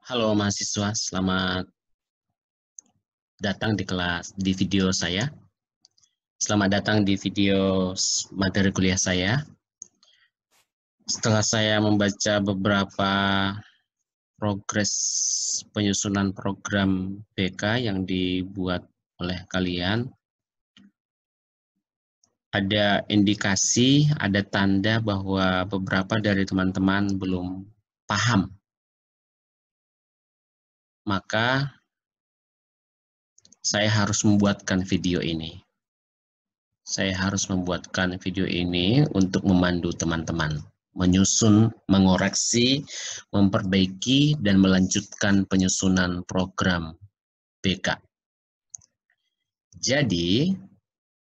Halo mahasiswa, selamat datang di video saya. Selamat datang di video materi kuliah saya. Setelah saya membaca beberapa progres penyusunan program BK yang dibuat oleh kalian, ada indikasi, ada tanda bahwa beberapa dari teman-teman belum paham. Maka saya harus membuatkan video ini. Saya harus membuatkan video ini untuk memandu teman-teman, menyusun, mengoreksi, memperbaiki, dan melanjutkan penyusunan program BK. Jadi,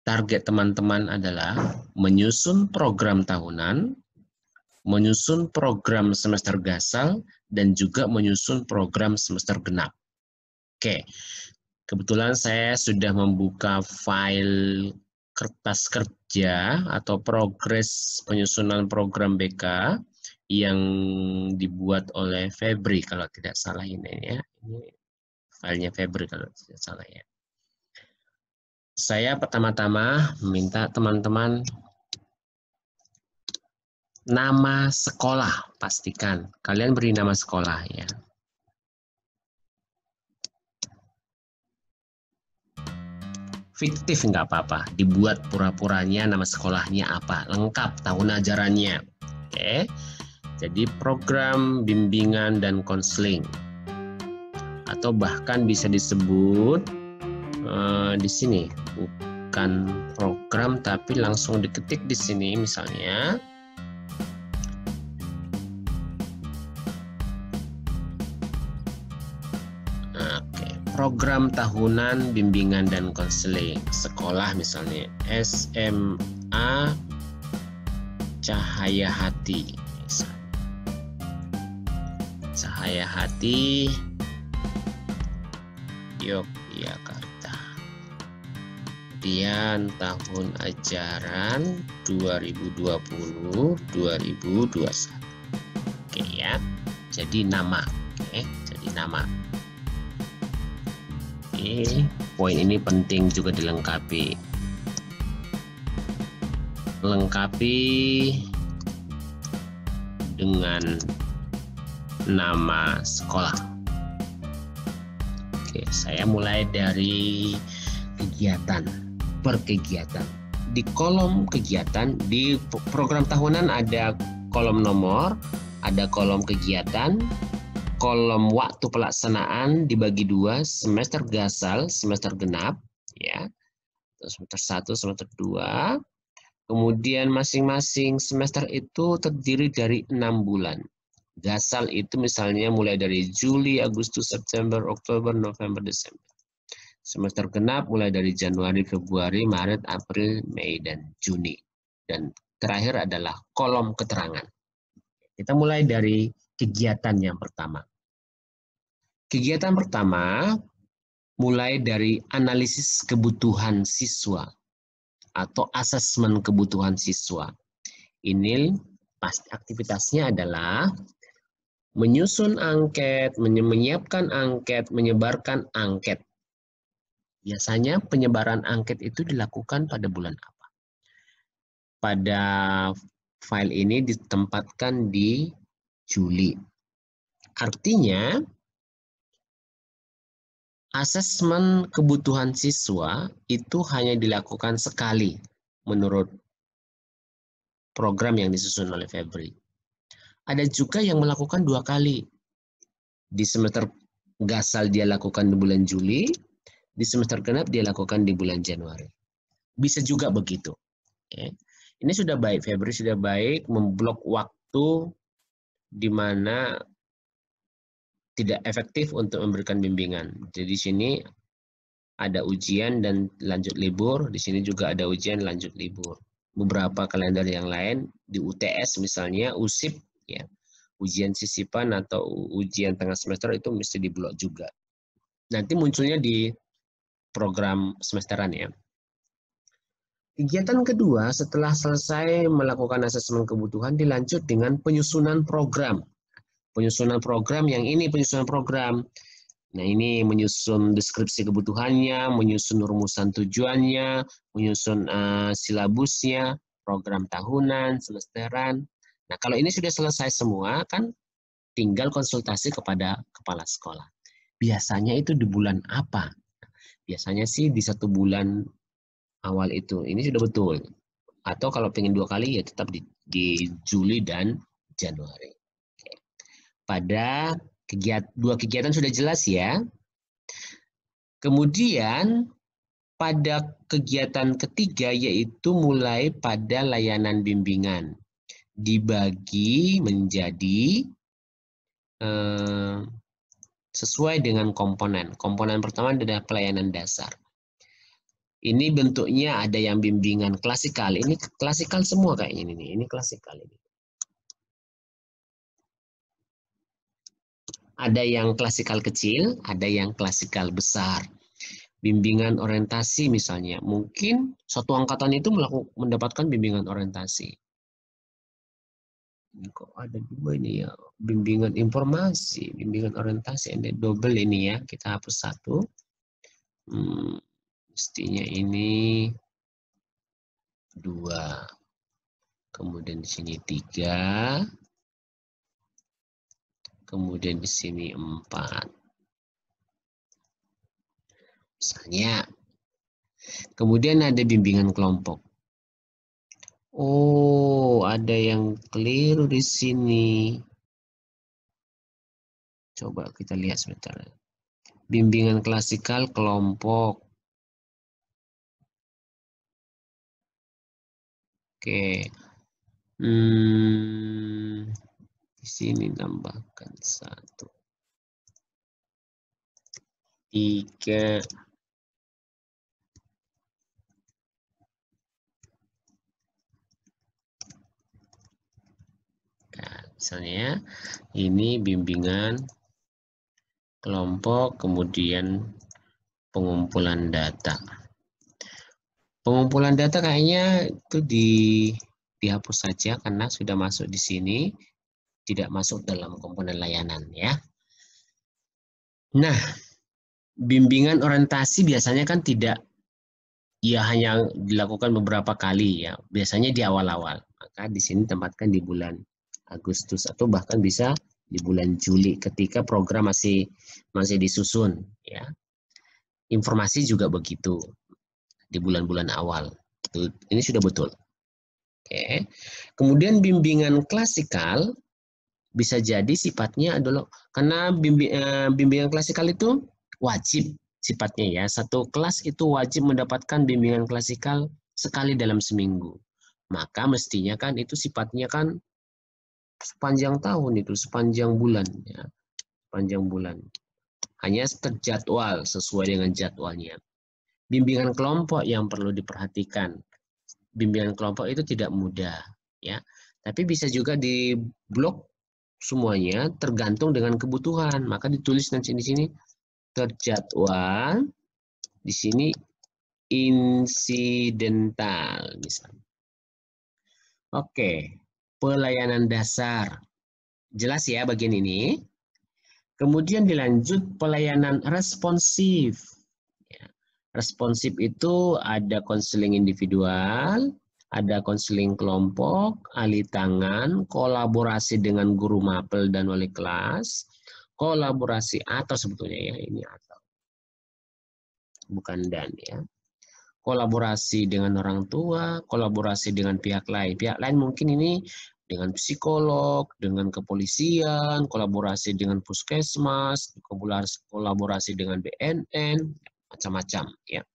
target teman-teman adalah menyusun program tahunan, menyusun program semester gasal, dan juga menyusun program semester genap. Oke, kebetulan saya sudah membuka file kertas kerja atau progres penyusunan program BK yang dibuat oleh Febri kalau tidak salah ini ya. Ini filenya Febri kalau tidak salah ya. Saya pertama-tama meminta teman-teman nama sekolah, pastikan kalian beri nama sekolah ya. Fiktif nggak apa-apa, dibuat pura-puranya nama sekolahnya apa, lengkap tahun ajarannya. Oke, jadi program bimbingan dan konseling, atau bahkan bisa disebut di sini bukan program tapi langsung diketik di sini misalnya. Program tahunan bimbingan dan konseling sekolah misalnya SMA Cahaya Hati, Cahaya Hati Yogyakarta. Kemudian tahun ajaran 2020-2021. Oke ya, jadi nama. Oke, jadi nama. Poin ini penting juga dilengkapi. Lengkapi dengan nama sekolah. Oke, saya mulai dari kegiatan, per kegiatan. Di kolom kegiatan, di program tahunan ada kolom nomor, ada kolom kegiatan, kolom waktu pelaksanaan dibagi dua, semester gasal, semester genap, ya, semester 1, semester 2. Kemudian masing-masing semester itu terdiri dari 6 bulan. Gasal itu misalnya mulai dari Juli, Agustus, September, Oktober, November, Desember. Semester genap mulai dari Januari, Februari, Maret, April, Mei, dan Juni. Dan terakhir adalah kolom keterangan. Kita mulai dari kegiatan yang pertama. Kegiatan pertama mulai dari analisis kebutuhan siswa atau asesmen kebutuhan siswa. Ini pasti aktivitasnya adalah menyusun angket, menyiapkan angket, menyebarkan angket. Biasanya penyebaran angket itu dilakukan pada bulan apa? Pada file ini ditempatkan di Juli. Artinya, asesmen kebutuhan siswa itu hanya dilakukan sekali menurut program yang disusun oleh Febri. Ada juga yang melakukan 2 kali. Di semester gasal dia lakukan di bulan Juli, di semester genap dia lakukan di bulan Januari. Bisa juga begitu. Oke. Ini sudah baik, Febri sudah baik memblok waktu di mana tidak efektif untuk memberikan bimbingan. Jadi di sini ada ujian dan lanjut libur, di sini juga ada ujian lanjut libur. Beberapa kalender yang lain di UTS misalnya, USIP ya, ujian sisipan atau ujian tengah semester itu mesti diblok juga. Nanti munculnya di program semesteran ya. Kegiatan kedua setelah selesai melakukan asesmen kebutuhan dilanjut dengan penyusunan program. Penyusunan program yang ini penyusunan program. Nah, ini menyusun deskripsi kebutuhannya, menyusun rumusan tujuannya, menyusun silabusnya, program tahunan, semesteran. Nah, kalau ini sudah selesai semua, kan tinggal konsultasi kepada kepala sekolah. Biasanya itu di bulan apa? Biasanya sih di 1 bulan awal itu. Ini sudah betul. Atau kalau pengen 2 kali, ya tetap di Juli dan Januari. Pada 2 kegiatan sudah jelas ya. Kemudian pada kegiatan ketiga yaitu mulai pada layanan bimbingan. Dibagi menjadi sesuai dengan komponen. Komponen pertama adalah pelayanan dasar. Ini bentuknya ada yang bimbingan klasikal. Ini klasikal semua kayak ini. Ini klasikal ini. Ada yang klasikal kecil, ada yang klasikal besar. Bimbingan orientasi misalnya, mungkin satu angkatan itu mendapatkan bimbingan orientasi. Kok ada juga ini ya, bimbingan informasi, bimbingan orientasi, ada double ini ya, kita hapus 1. Mestinya ini 2. Kemudian di sini 3. Kemudian di sini 4. Misalnya. Kemudian ada bimbingan kelompok. Oh, ada yang keliru di sini. Coba kita lihat sebentar. Bimbingan klasikal kelompok. Oke. Di sini tambahkan 1. 3. Nah, misalnya ini bimbingan kelompok, kemudian pengumpulan data. Pengumpulan data kayaknya itu dihapus saja karena sudah masuk di sini, tidak masuk dalam komponen layanan ya. Nah, bimbingan orientasi biasanya kan tidak ya hanya dilakukan beberapa kali ya. Biasanya di awal-awal. Maka di sini tempatkan di bulan Agustus atau bahkan bisa di bulan Juli ketika program masih disusun ya. Informasi juga begitu di bulan-bulan awal. Ini sudah betul. Oke. Kemudian bimbingan klasikal bisa jadi sifatnya adalah karena bimbingan klasikal itu wajib sifatnya ya. Satu kelas itu wajib mendapatkan bimbingan klasikal sekali dalam seminggu. Maka mestinya kan itu sifatnya kan sepanjang tahun itu, sepanjang bulan ya. Sepanjang bulan. Hanya terjadwal sesuai dengan jadwalnya. Bimbingan kelompok yang perlu diperhatikan. Bimbingan kelompok itu tidak mudah ya. Tapi bisa juga di blok semuanya tergantung dengan kebutuhan. Maka ditulis nanti di sini terjadwal, di sini insidental misalnya. Oke, pelayanan dasar. Jelas ya bagian ini. Kemudian dilanjut pelayanan responsif. Responsif itu ada konseling individual, ada konseling kelompok, alih tangan, kolaborasi dengan guru mapel dan wali kelas, kolaborasi atau sebetulnya ya ini atau bukan dan ya. Kolaborasi dengan orang tua, kolaborasi dengan pihak lain. Pihak lain mungkin ini dengan psikolog, dengan kepolisian, kolaborasi dengan puskesmas, kolaborasi dengan BNN, macam-macam ya.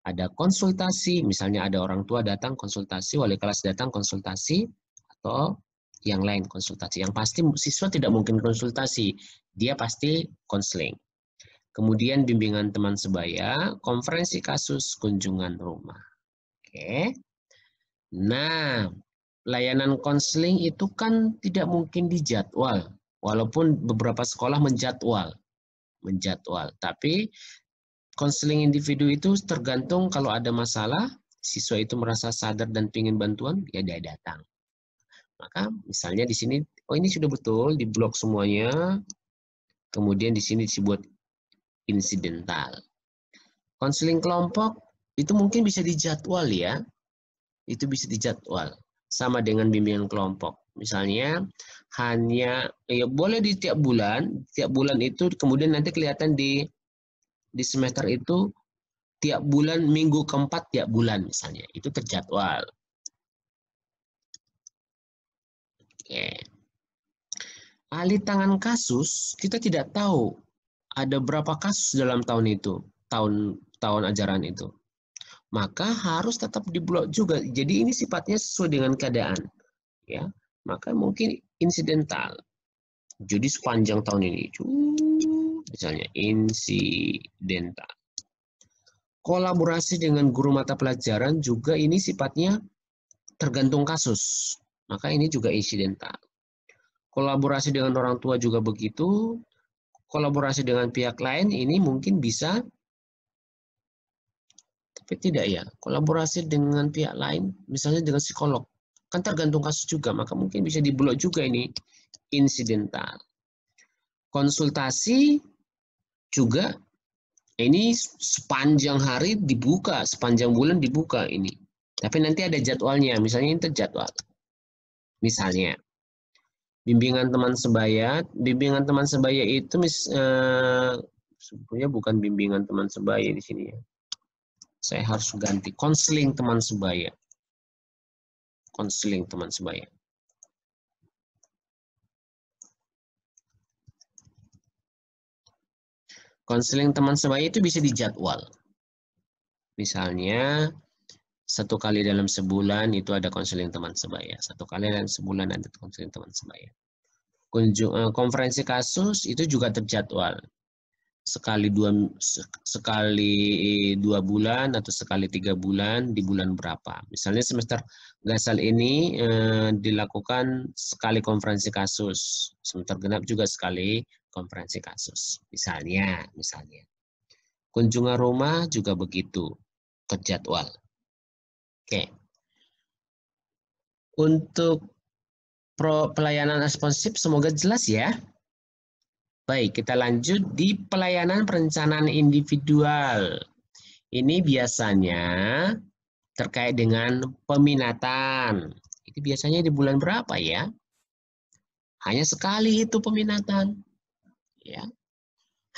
Ada konsultasi, misalnya ada orang tua datang konsultasi, wali kelas datang konsultasi, atau yang lain konsultasi. Yang pasti siswa tidak mungkin konsultasi, dia pasti konseling. Kemudian bimbingan teman sebaya, konferensi kasus, kunjungan rumah. Oke. Nah, layanan konseling itu kan tidak mungkin dijadwal, walaupun beberapa sekolah menjadwal. Tapi konseling individu itu tergantung kalau ada masalah, siswa itu merasa sadar dan ingin bantuan, ya dia datang. Maka misalnya di sini, oh ini sudah betul, di blok semuanya. Kemudian di sini disebut insidental. Konseling kelompok itu mungkin bisa dijadwal ya. Itu bisa dijadwal. Sama dengan bimbingan kelompok. Misalnya hanya ya boleh di tiap bulan itu kemudian nanti kelihatan di semester itu tiap bulan minggu keempat tiap bulan misalnya. Itu terjadwal. Oke. Alih tangan kasus, kita tidak tahu ada berapa kasus dalam tahun itu, tahun ajaran itu. Maka harus tetap diblok juga. Jadi ini sifatnya sesuai dengan keadaan, ya. Maka mungkin insidental. Jadi sepanjang tahun ini, misalnya insidental. Kolaborasi dengan guru mata pelajaran juga ini sifatnya tergantung kasus. Maka ini juga insidental. Kolaborasi dengan orang tua juga begitu. Kolaborasi dengan pihak lain ini mungkin bisa, tapi tidak ya. Kolaborasi dengan pihak lain, misalnya dengan psikolog, kan tergantung kasus juga, maka mungkin bisa diblok juga ini insidental. Konsultasi juga ini sepanjang hari dibuka, sepanjang bulan dibuka ini. Tapi nanti ada jadwalnya, misalnya ini terjadwal. Misalnya bimbingan teman sebaya itu sebetulnya bukan bimbingan teman sebaya di sini ya. Saya harus ganti konseling teman sebaya. Konseling teman sebaya. Konseling teman sebaya itu bisa dijadwal. Misalnya 1 kali dalam sebulan itu ada konseling teman sebaya. 1 kali dalam sebulan ada konseling teman sebaya. Konferensi kasus itu juga terjadwal. Sekali 2 bulan atau sekali 3 bulan di bulan berapa. Misalnya semester gasal ini dilakukan sekali konferensi kasus. Semester genap juga sekali konferensi kasus. Misalnya. Kunjungan rumah juga begitu, terjadwal. Oke. Untuk pelayanan responsif semoga jelas ya. Baik, kita lanjut di pelayanan perencanaan individual. Ini biasanya terkait dengan peminatan. Itu biasanya di bulan berapa ya? Hanya sekali itu peminatan. Ya.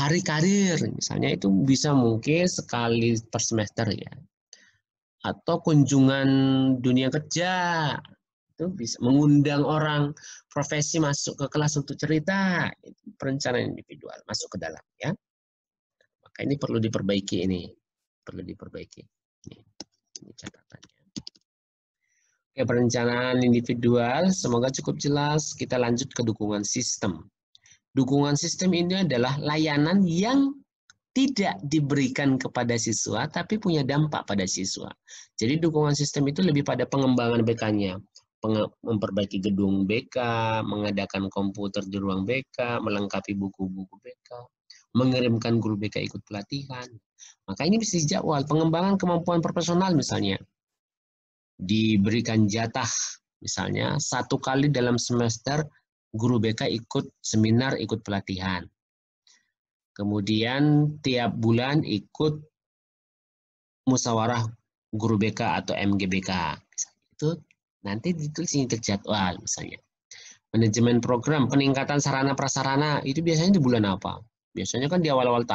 Hari karir, misalnya itu bisa mungkin sekali per semester ya. Atau kunjungan dunia kerja. Itu bisa mengundang orang profesi masuk ke kelas untuk cerita, perencanaan individual masuk ke dalam ya. Maka ini perlu diperbaiki ini catatannya. Oke, perencanaan individual semoga cukup jelas. Kita lanjut ke dukungan sistem. Dukungan sistem ini adalah layanan yang tidak diberikan kepada siswa tapi punya dampak pada siswa. Jadi dukungan sistem itu lebih pada pengembangan BK-nya. Memperbaiki gedung BK, mengadakan komputer di ruang BK, melengkapi buku-buku BK, mengirimkan guru BK ikut pelatihan. Maka ini bisa dijadwal, pengembangan kemampuan profesional misalnya. Diberikan jatah, misalnya 1 kali dalam semester guru BK ikut seminar, ikut pelatihan. Kemudian tiap bulan ikut musyawarah guru BK atau MGBK. Itu nanti ditulis ini terjadwal misalnya. Manajemen program, peningkatan sarana prasarana itu biasanya di bulan apa? Biasanya kan di awal-awal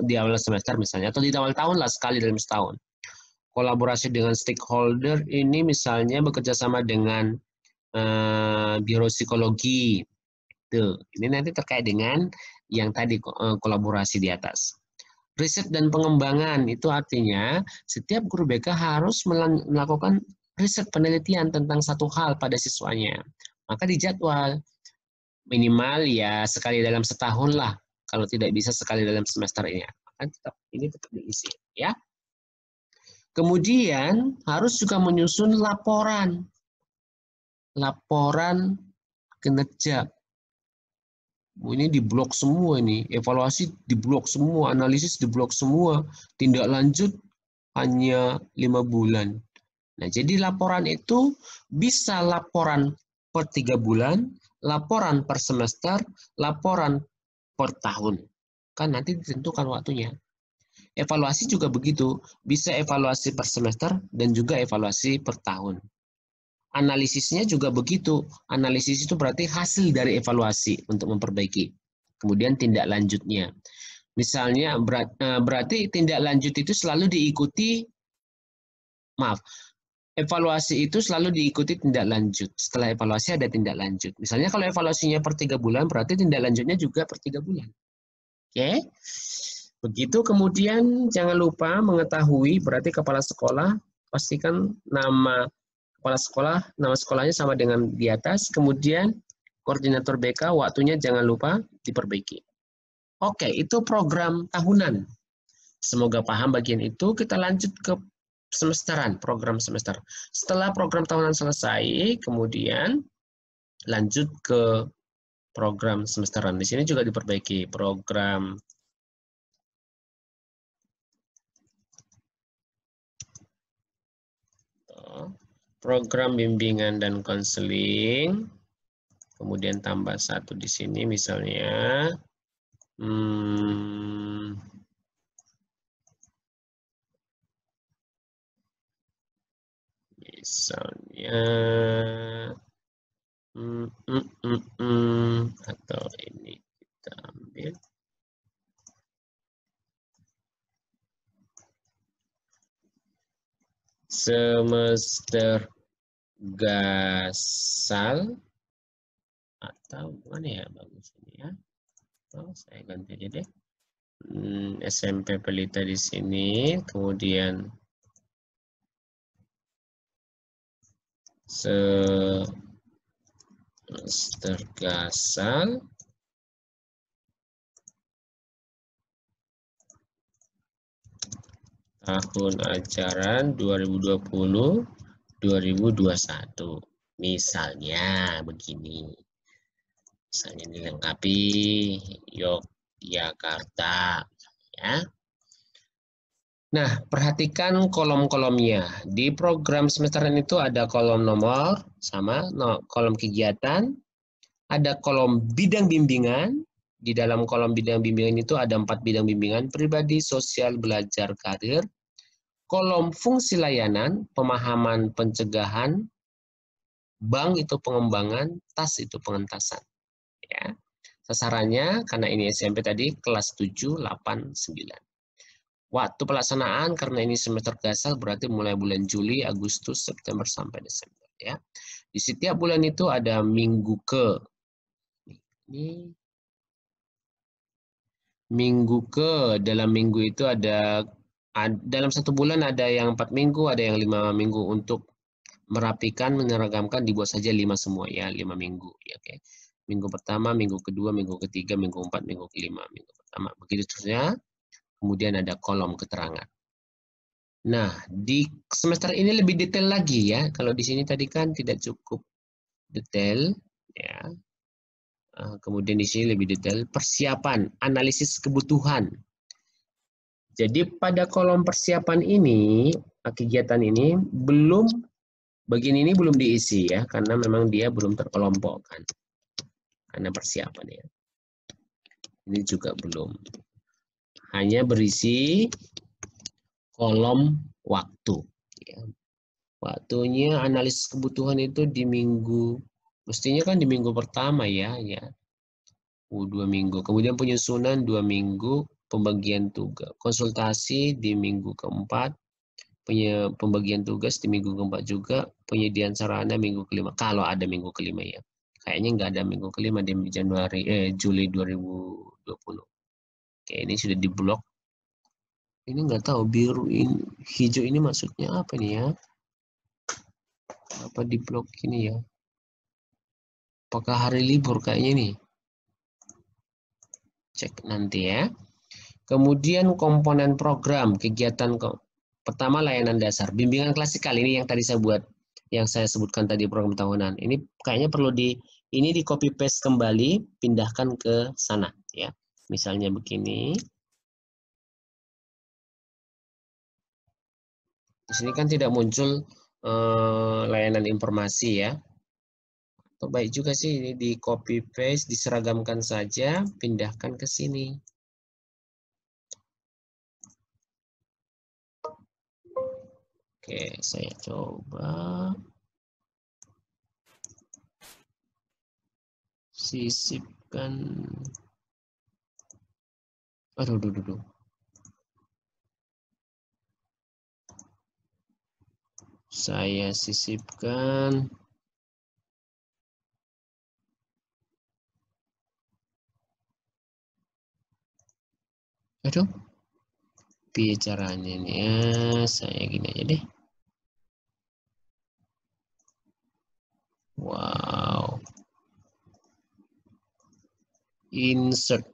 di awal semester misalnya, atau di awal tahun lah sekali dalam setahun. Kolaborasi dengan stakeholder ini misalnya bekerja sama dengan biro psikologi. Tuh, ini nanti terkait dengan yang tadi kolaborasi di atas. Riset dan pengembangan itu artinya setiap guru BK harus melakukan riset penelitian tentang satu hal pada siswanya. Maka dijadwal minimal ya sekali dalam setahun lah. Kalau tidak bisa sekali dalam semester ini. Maka ini tetap diisi ya. Kemudian harus juga menyusun laporan kinerja. Ini diblok semua ini, evaluasi diblok semua, analisis diblok semua, tindak lanjut hanya 5 bulan. Nah, jadi laporan itu bisa laporan per 3 bulan, laporan per semester, laporan per tahun. Kan nanti ditentukan waktunya. Evaluasi juga begitu, bisa evaluasi per semester dan juga evaluasi per tahun. Analisisnya juga begitu. Analisis itu berarti hasil dari evaluasi untuk memperbaiki. Kemudian tindak lanjutnya. Misalnya berarti tindak lanjut itu selalu diikuti, maaf, evaluasi itu selalu diikuti tindak lanjut. Setelah evaluasi ada tindak lanjut. Misalnya kalau evaluasinya per 3 bulan, berarti tindak lanjutnya juga per 3 bulan. Oke? Begitu. Kemudian jangan lupa mengetahui, berarti kepala sekolah, pastikan nama kepala sekolah, nama sekolahnya sama dengan di atas. Kemudian koordinator BK, waktunya jangan lupa diperbaiki. Oke, itu program tahunan. Semoga paham bagian itu. Kita lanjut ke semesteran, program semester. Setelah program tahunan selesai, kemudian lanjut ke program semesteran. Di sini juga diperbaiki program bimbingan dan konseling. Kemudian tambah 1 di sini misalnya. Misalnya atau ini kita ambil semester gasal, atau mana ya bagus ini ya. Saya ganti aja deh. SMP Pelita di sini, kemudian semester gasal tahun ajaran 2020-2021. Misalnya begini. Misalnya dilengkapi Yogyakarta, ya. Nah, perhatikan kolom-kolomnya. Di program semesteran itu ada kolom nomor, sama kolom kegiatan, ada kolom bidang bimbingan. Di dalam kolom bidang bimbingan itu ada 4 bidang bimbingan: pribadi, sosial, belajar, karir. Kolom fungsi layanan, pemahaman, pencegahan, bank itu pengembangan, tas itu pengentasan. Ya. Sasarannya, karena ini SMP tadi, kelas 7, 8, 9. Waktu pelaksanaan, karena ini semester gasal, berarti mulai bulan Juli, Agustus, September, sampai Desember. Ya. Di setiap bulan itu ada minggu ke. Ini minggu ke, dalam minggu itu ada dalam 1 bulan ada yang 4 minggu, ada yang 5 minggu. Untuk merapikan, menyeragamkan, dibuat saja 5 semua ya, 5 minggu. Ya, oke. Minggu pertama, minggu kedua, minggu ketiga, minggu keempat, minggu kelima, minggu pertama. Begitu terusnya. Kemudian ada kolom keterangan. Nah, di semester ini lebih detail lagi ya. Kalau di sini tadi kan tidak cukup detail ya. Kemudian di sini lebih detail persiapan, analisis kebutuhan. Jadi pada kolom persiapan ini, kegiatan ini bagian ini belum diisi ya, karena memang dia belum terkelompokkan. Karena persiapan ya. Ini juga belum. Hanya berisi kolom waktu. Ya. Waktunya analisis kebutuhan itu di minggu, mestinya kan di minggu pertama ya. 2 minggu. Kemudian penyusunan 2 minggu, pembagian tugas. Konsultasi di minggu keempat, pembagian tugas di minggu keempat juga, penyediaan sarana minggu kelima. Kalau ada minggu kelima ya. Kayaknya nggak ada minggu kelima di Juli 2020. Oke, ini sudah diblok. Ini nggak tahu biru ini, hijau ini maksudnya apa nih ya? Apa diblok ini ya? Apakah hari libur kayaknya nih? Cek nanti ya. Kemudian komponen program kegiatan pertama layanan dasar, bimbingan klasikal ini yang tadi saya buat, yang saya sebutkan tadi program tahunan. Ini kayaknya perlu di copy paste kembali, pindahkan ke sana ya. Misalnya begini. Di sini kan tidak muncul layanan informasi ya. Atau baik juga sih ini di copy paste, diseragamkan saja, pindahkan ke sini. Oke, saya coba sisipkan. Aduh. Saya sisipkan. Aduh, caranya ini ya, saya gini aja deh. Wow. Insert.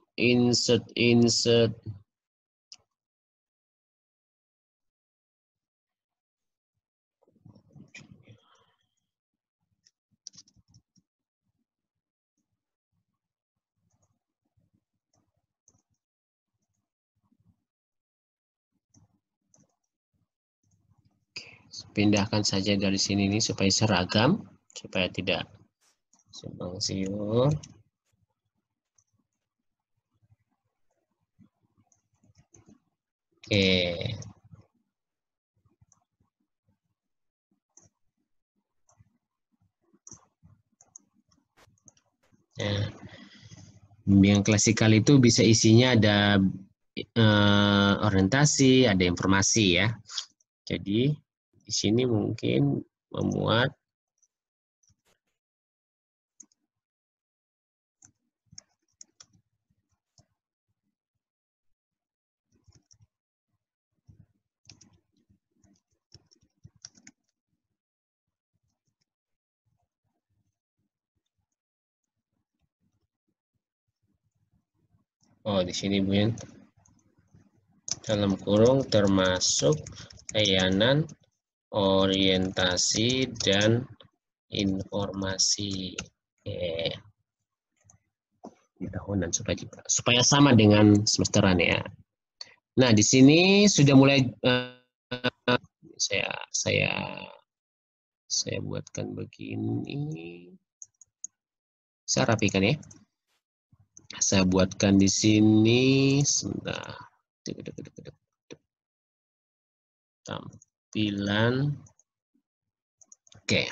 Pindahkan saja dari sini nih supaya seragam, supaya tidak simpang siur. Oke. Nah, bimbingan klasikal itu bisa isinya ada orientasi, ada informasi ya. Jadi di sini mungkin memuat di sini Bun, dalam kurung termasuk layanan orientasi dan informasi. Oke. Di tahunan supaya sama dengan semesteran ya. Nah, di sini sudah mulai saya buatkan begini. Saya rapikan ya. Saya buatkan di sini sebentar. Tampilan. Oke.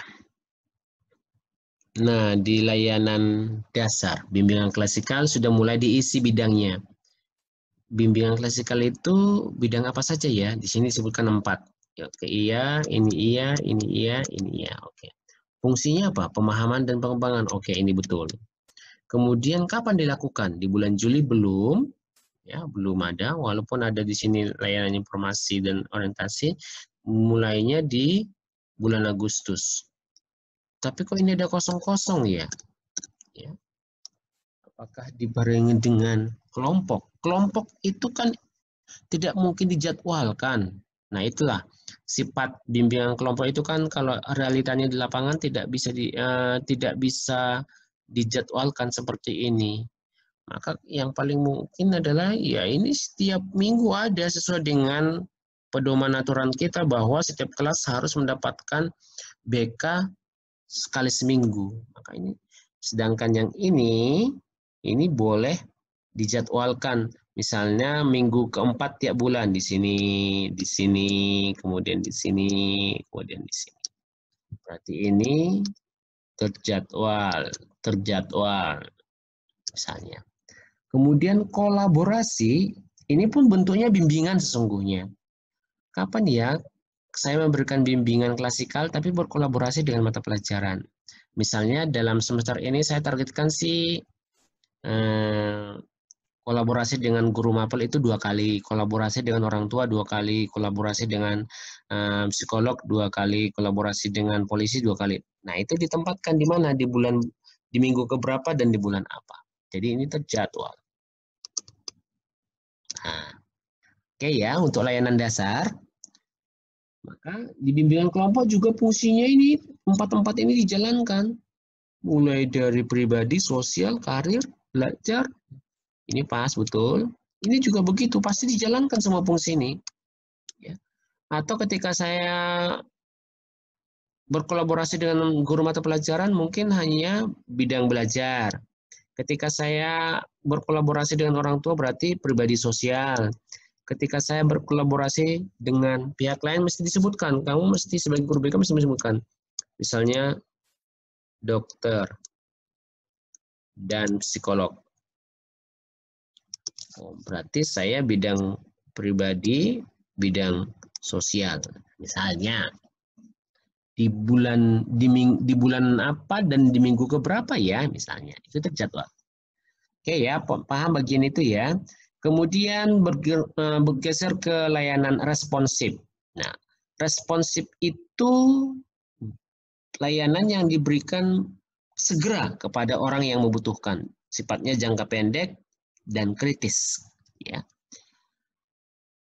Nah, di layanan dasar bimbingan klasikal sudah mulai diisi bidangnya. Bimbingan klasikal itu bidang apa saja ya? Di sini disebutkan 4. Oke, iya, ini iya, ini iya, ini iya. Oke. Fungsinya apa? Pemahaman dan pengembangan. Oke, ini betul. Kemudian kapan dilakukan? Di bulan Juli belum, ya, belum ada. Walaupun ada di sini layanan informasi dan orientasi, mulainya di bulan Agustus. Tapi kok ini ada kosong-kosong ya? Ya. Apakah dibarengi dengan kelompok? Kelompok itu kan tidak mungkin dijadwalkan. Nah, itulah sifat bimbingan kelompok itu kan kalau realitanya di lapangan tidak bisa dijadwalkan seperti ini. Maka yang paling mungkin adalah ya ini setiap minggu ada sesuai dengan pedoman aturan kita bahwa setiap kelas harus mendapatkan BK sekali seminggu. Maka ini sedangkan yang ini boleh dijadwalkan. Misalnya minggu keempat tiap bulan di sini, kemudian di sini, kemudian di sini. Berarti ini terjadwal misalnya. Kemudian kolaborasi, ini pun bentuknya bimbingan sesungguhnya. Kapan ya saya memberikan bimbingan klasikal tapi berkolaborasi dengan mata pelajaran? Misalnya dalam semester ini saya targetkan sih kolaborasi dengan guru mapel itu 2 kali, kolaborasi dengan orang tua 2 kali, kolaborasi dengan psikolog 2 kali, kolaborasi dengan polisi 2 kali. Nah, itu ditempatkan di mana? Di minggu keberapa dan di bulan apa. Jadi ini terjadwal. Nah, oke ya, untuk layanan dasar. Maka di bimbingan kelompok juga fungsinya ini, 4 ini dijalankan. Mulai dari pribadi, sosial, karir, belajar. Ini pas, betul. Ini juga begitu, pasti dijalankan semua fungsi ini. Ya. Atau ketika saya berkolaborasi dengan guru mata pelajaran mungkin hanya bidang belajar. Ketika saya berkolaborasi dengan orang tua berarti pribadi sosial. Ketika saya berkolaborasi dengan pihak lain mesti disebutkan. Kamu mesti sebagai guru BK mesti disebutkan. Misalnya dokter dan psikolog. Oh, berarti saya bidang pribadi, bidang sosial. Misalnya di bulan apa dan di minggu keberapa ya misalnya itu terjadwal. Oke ya, paham bagian itu ya. Kemudian bergeser ke layanan responsif. Nah, responsif itu layanan yang diberikan segera kepada orang yang membutuhkan, sifatnya jangka pendek dan kritis ya.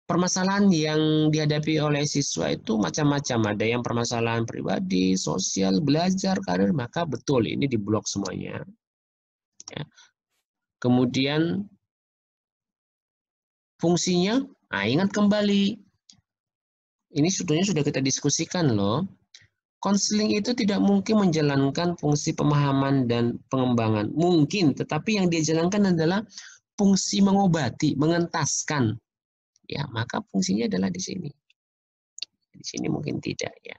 Permasalahan yang dihadapi oleh siswa itu macam-macam. Ada yang permasalahan pribadi, sosial, belajar, karir, maka betul ini diblok semuanya. Ya. Kemudian fungsinya, ingat kembali. Ini sebetulnya sudah kita diskusikan loh. Konseling itu tidak mungkin menjalankan fungsi pemahaman dan pengembangan. Mungkin, tetapi yang dia jalankan adalah fungsi mengobati, mengentaskan. Ya, maka fungsinya adalah di sini. Di sini mungkin tidak ya.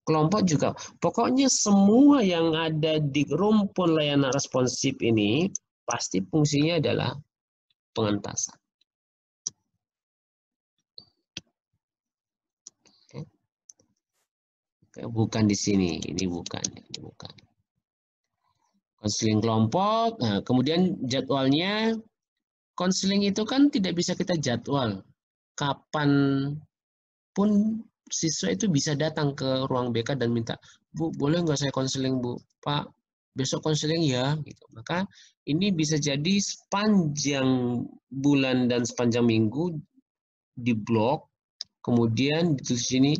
Kelompok juga. Pokoknya semua yang ada di rumpun layanan responsif ini pasti fungsinya adalah pengentasan. Oke. Bukan di sini, ini bukan. Konseling kelompok. Nah, kemudian jadwalnya, konseling itu kan tidak bisa kita jadwal. Kapan pun siswa itu bisa datang ke ruang BK dan minta, Bu, boleh nggak saya konseling, Bu? Pak, besok konseling ya. Gitu. Maka ini bisa jadi sepanjang bulan dan sepanjang minggu diblok, kemudian ditulis sini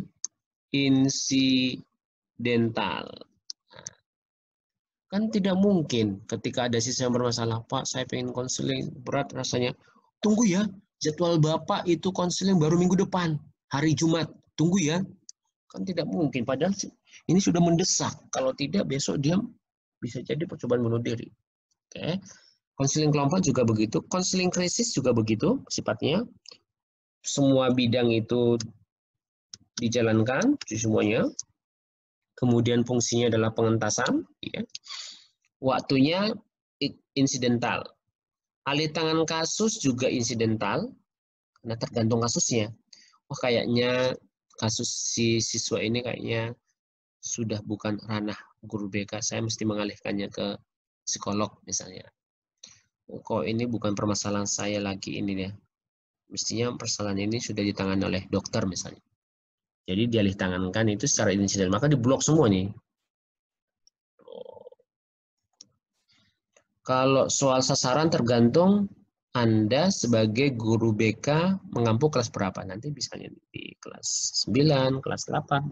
insidental. Kan tidak mungkin ketika ada siswa yang bermasalah, Pak, saya pengen konseling, berat rasanya. Tunggu ya, jadwal Bapak itu konseling baru minggu depan, hari Jumat. Tunggu ya. Kan tidak mungkin, padahal ini sudah mendesak. Kalau tidak, besok dia bisa jadi percobaan bunuh diri. Oke. Konseling kelompok juga begitu. Konseling krisis juga begitu sifatnya. Semua bidang itu dijalankan, semuanya. Kemudian fungsinya adalah pengentasan. Ya. Waktunya insidental. Alih tangan kasus juga insidental. Karena tergantung kasusnya. Oh, kayaknya kasus si siswa ini kayaknya sudah bukan ranah guru BK, saya mesti mengalihkannya ke psikolog misalnya. Kok ini bukan permasalahan saya lagi ini ya. Mestinya permasalahan ini sudah ditangani oleh dokter misalnya. Jadi dialih tangankan itu secara insiden, maka diblok semua nih. Kalau soal sasaran tergantung Anda sebagai guru BK mengampu kelas berapa. Nanti misalnya di kelas 9, kelas 8.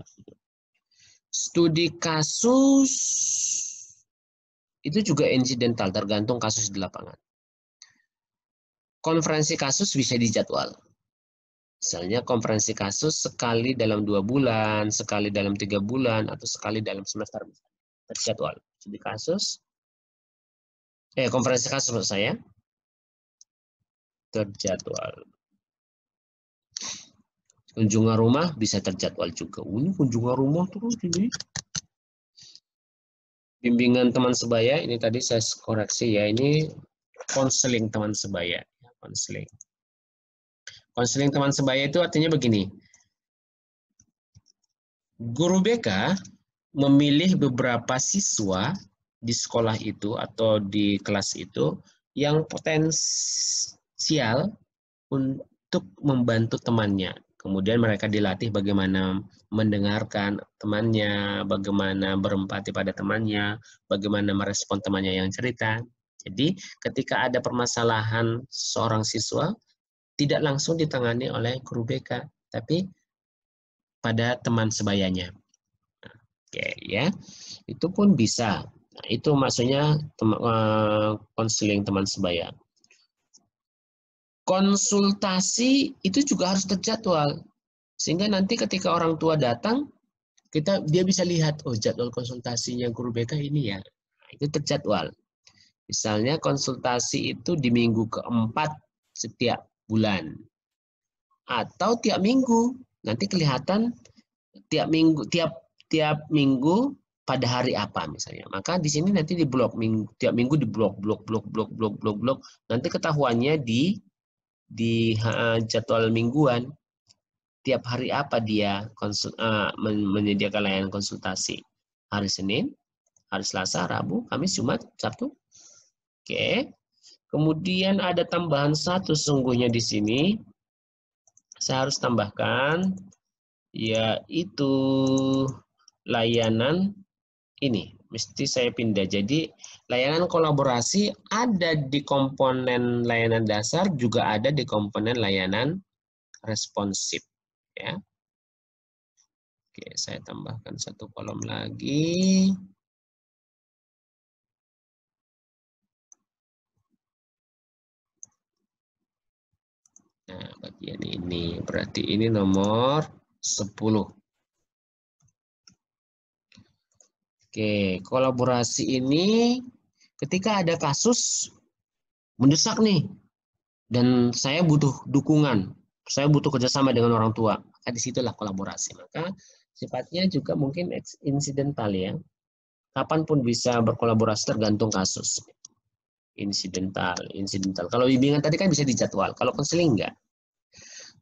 Studi kasus itu juga insidental, tergantung kasus di lapangan. Konferensi kasus bisa dijadwal. Misalnya konferensi kasus sekali dalam 2 bulan, sekali dalam 3 bulan, atau sekali dalam semester. Terjadwal. Studi kasus, konferensi kasus menurut saya, terjadwal. Kunjungan rumah bisa terjadwal juga. Ini kunjungan rumah terus ini. Bimbingan teman sebaya, ini tadi saya koreksi ya, ini konseling teman sebaya. Konseling. Konseling teman sebaya itu artinya begini. Guru BK memilih beberapa siswa di sekolah itu atau di kelas itu yang potensial untuk membantu temannya. Kemudian mereka dilatih bagaimana mendengarkan temannya, bagaimana berempati pada temannya, bagaimana merespon temannya yang cerita. Jadi ketika ada permasalahan seorang siswa, tidak langsung ditangani oleh guru BK, tapi pada teman sebayanya. Oke ya, itu pun bisa. Nah, itu maksudnya konseling teman sebaya. Konsultasi itu juga harus terjadwal. Sehingga nanti ketika orang tua datang, dia bisa lihat, oh jadwal konsultasinya guru BK ini ya. Nah, itu terjadwal. Misalnya konsultasi itu di minggu keempat setiap bulan. Atau tiap minggu. Nanti kelihatan tiap minggu pada hari apa misalnya. Maka di sini nanti di blok tiap minggu di blok. Nanti ketahuannya di jadwal mingguan. Tiap hari apa dia menyediakan layanan konsultasi. Hari Senin, hari Selasa, Rabu, Kamis, Jumat, Sabtu. Oke. Kemudian ada tambahan satu sesungguhnya di sini. Saya harus tambahkan, yaitu layanan ini. Mesti saya pindah. Jadi layanan kolaborasi ada di komponen layanan dasar, juga ada di komponen layanan responsif. Ya. Oke, saya tambahkan satu kolom lagi. Nah, bagian ini berarti ini nomor 10. Oke, kolaborasi ini ketika ada kasus mendesak nih, dan saya butuh dukungan, saya butuh kerjasama dengan orang tua, maka disitulah kolaborasi. Maka sifatnya juga mungkin insidental ya. Kapanpun bisa berkolaborasi tergantung kasus. Insidental. Kalau bimbingan tadi kan bisa dijadwal, kalau konseling enggak.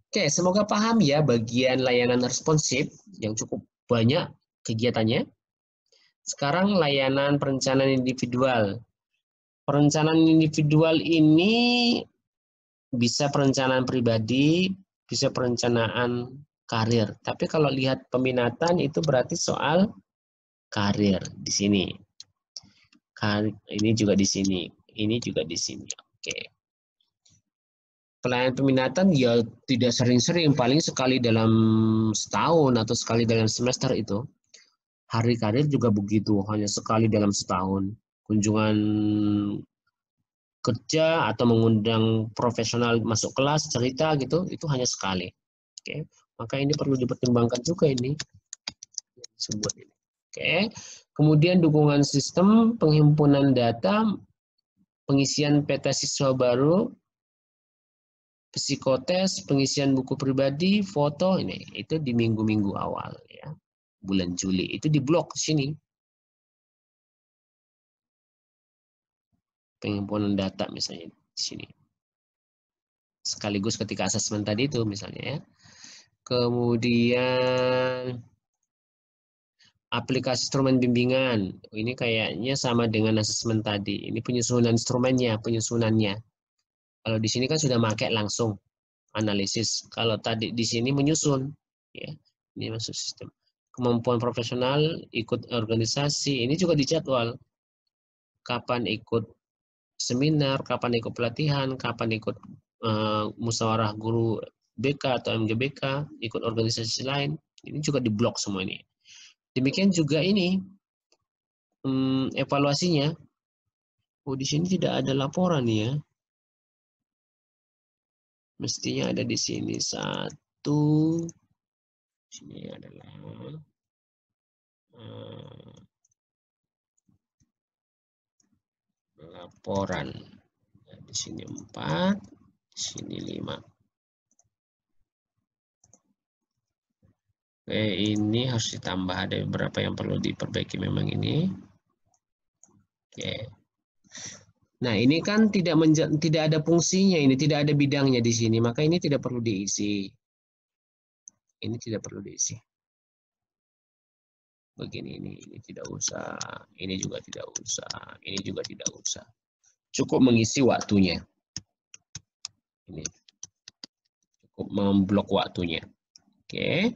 Oke, semoga paham ya bagian layanan responsif yang cukup banyak kegiatannya. Sekarang layanan perencanaan individual. Perencanaan individual ini bisa perencanaan pribadi, bisa perencanaan karir. Tapi kalau lihat peminatan itu berarti soal karir di sini. Ini juga di sini, ini juga di sini. Oke. Pelayanan peminatan ya tidak sering-sering, paling sekali dalam setahun atau sekali dalam semester itu. Hari karir juga begitu, hanya sekali dalam setahun. Kunjungan kerja atau mengundang profesional masuk kelas, cerita gitu, itu hanya sekali. Oke, maka ini perlu dipertimbangkan juga ini. Oke, kemudian dukungan sistem, penghimpunan data, pengisian peta siswa baru, psikotes, pengisian buku pribadi, foto, ini itu di minggu-minggu awal ya. Bulan Juli itu di blok sini. Penghimpunan data misalnya di sini. Sekaligus ketika asesmen tadi itu misalnya ya. Kemudian aplikasi instrumen bimbingan. Ini kayaknya sama dengan asesmen tadi. Ini penyusunan instrumennya, penyusunannya. Kalau di sini kan sudah pakai langsung analisis. Kalau tadi di sini menyusun ya. Ini masuk sistem. Kemampuan profesional, ikut organisasi, ini juga dijadwal. Kapan ikut seminar, kapan ikut pelatihan, kapan ikut musyawarah guru BK atau MGBK, ikut organisasi lain, ini juga diblok semua ini. Demikian juga ini evaluasinya. Oh, di sini tidak ada laporan ya. Mestinya ada di sini satu. Sini adalah laporan. Nah, di sini 4, di sini 5. Oke, ini harus ditambah, ada beberapa yang perlu diperbaiki memang ini. Oke. Nah, ini kan tidak ada fungsinya, ini tidak ada bidangnya di sini, maka ini tidak perlu diisi. Ini tidak perlu diisi. Begini ini tidak usah, ini juga tidak usah, ini juga tidak usah. Cukup mengisi waktunya. Ini cukup memblok waktunya. Oke.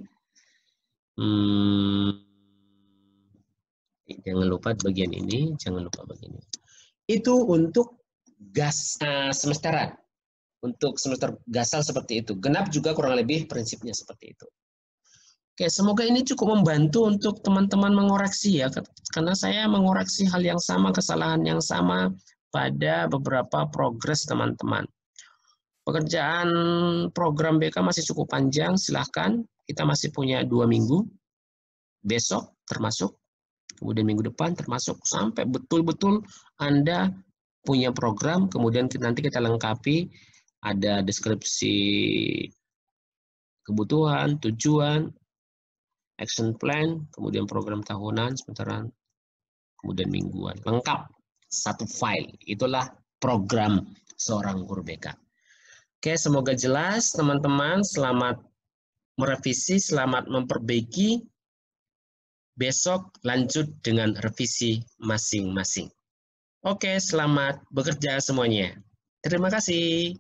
Jangan lupa bagian ini, jangan lupa bagian ini. Itu untuk gas semesteran. Untuk semester gasal seperti itu. Genap juga kurang lebih prinsipnya seperti itu. Oke, semoga ini cukup membantu untuk teman-teman mengoreksi ya, karena saya mengoreksi hal yang sama, kesalahan yang sama pada beberapa progres teman-teman. Pekerjaan program BK masih cukup panjang, silahkan. Kita masih punya 2 minggu. besok termasuk, kemudian minggu depan termasuk, sampai betul-betul Anda punya program, kemudian nanti kita lengkapi, ada deskripsi kebutuhan, tujuan, action plan, kemudian program tahunan, semesteran, kemudian mingguan. Lengkap, satu file. Itulah program seorang guru BK. Oke, semoga jelas teman-teman. Selamat merevisi, selamat memperbaiki. Besok lanjut dengan revisi masing-masing. Oke, selamat bekerja semuanya. Terima kasih.